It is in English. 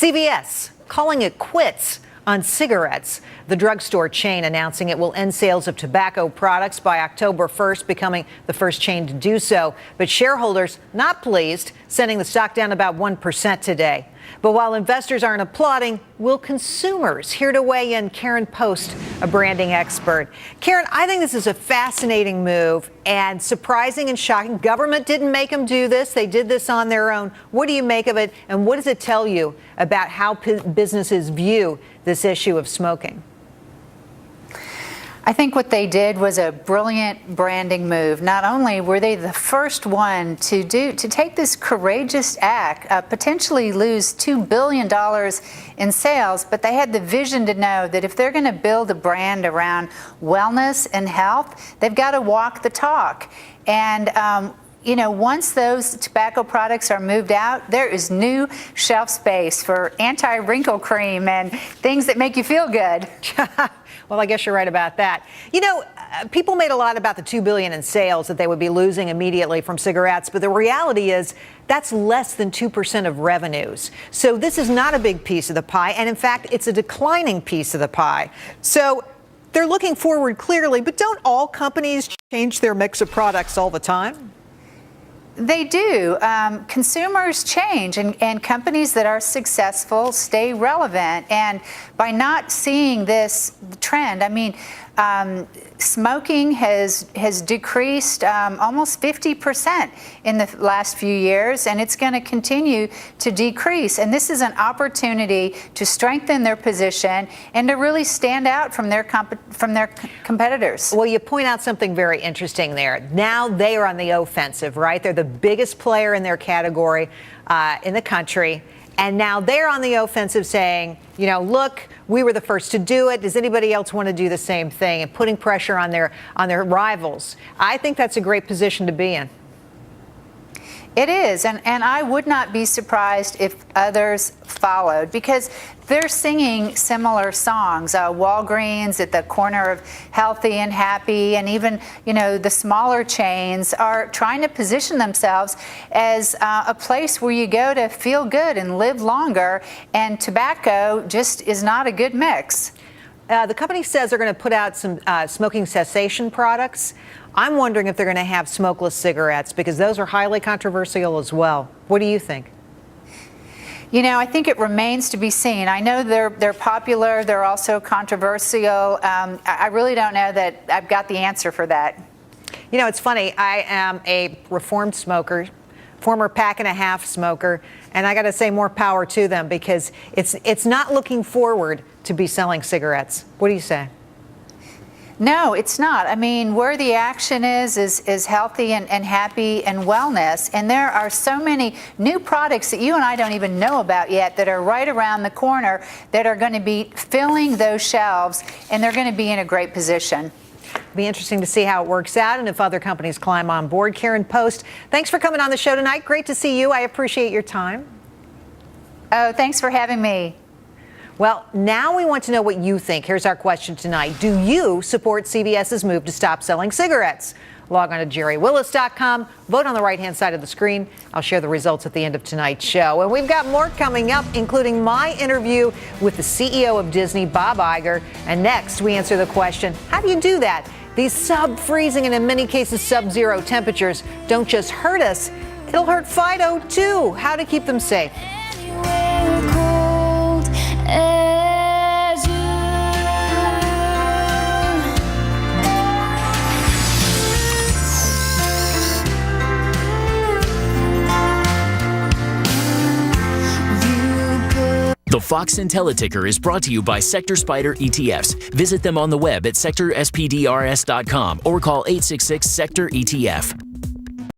CVS calling it quits on cigarettes. The drugstore chain announcing it will end sales of tobacco products by October 1st, becoming the first chain to do so. But shareholders not pleased, sending the stock down about 1% today. But while investors aren't applauding, will consumers? Here to weigh in, Karen Post, a branding expert. Karen, I think this is a fascinating move and surprising and shocking. Government didn't make them do this. They did this on their own. What do you make of it? And what does it tell you about how businesses view this issue of smoking? I think what they did was a brilliant branding move. Not only were they the first one to take this courageous act, potentially lose $2 billion in sales, but they had the vision to know that if they're going to build a brand around wellness and health, they've got to walk the talk. And you know, once those tobacco products are moved out, there is new shelf space for anti-wrinkle cream and things that make you feel good. Well, I guess you're right about that. You know, people made a lot about the $2 billion in sales that they would be losing immediately from cigarettes, but the reality is that's less than 2% of revenues. So this is not a big piece of the pie, and in fact, it's a declining piece of the pie. So they're looking forward clearly, but don't all companies change their mix of products all the time? They do. Consumers change, and companies that are successful stay relevant. And by not seeing this trend, I mean, smoking has decreased almost 50% in the last few years, and it's going to continue to decrease. And this is an opportunity to strengthen their position and to really stand out from their competitors. Well, you point out something very interesting there. Now they are on the offensive, right? They're the biggest player in their category in the country. And now they're on the offensive saying, you know, look, we were the first to do it. Does anybody else want to do the same thing? And putting pressure on their rivals. I think that's a great position to be in. It is, and I would not be surprised if others followed, because they're singing similar songs. Walgreens at the corner of healthy and happy, and even, you know, the smaller chains are trying to position themselves as a place where you go to feel good and live longer, and tobacco just is not a good mix. The company says they're going to put out some smoking cessation products. I'm wondering if they're going to have smokeless cigarettes, because those are highly controversial as well. What do you think? You know, I think it remains to be seen. I know they're popular. They're also controversial. I really don't know that I've got the answer for that. You know, it's funny. I am a reformed smoker, former pack-and-a-half smoker, and I got to say more power to them, because it's not looking forward to be selling cigarettes. What do you say? No, it's not. I mean, where the action is healthy and happy and wellness. And there are so many new products that you and I don't even know about yet that are right around the corner that are going to be filling those shelves, and they're going to be in a great position. It'll be interesting to see how it works out and if other companies climb on board. Karen Post, thanks for coming on the show tonight. Great to see you. I appreciate your time. Oh, thanks for having me. Well, now we want to know what you think. Here's our question tonight. Do you support CVS's move to stop selling cigarettes? Log on to GeriWillis.com. Vote on the right-hand side of the screen. I'll share the results at the end of tonight's show. And we've got more coming up, including my interview with the CEO of Disney, Bob Iger. And next, we answer the question, how do you do that? These sub-freezing and in many cases sub-zero temperatures don't just hurt us, it'll hurt Fido too. How to keep them safe. The Fox IntelliTicker is brought to you by Sector Spider ETFs. Visit them on the web at sectorspdrs.com or call 866-SECTOR-ETF.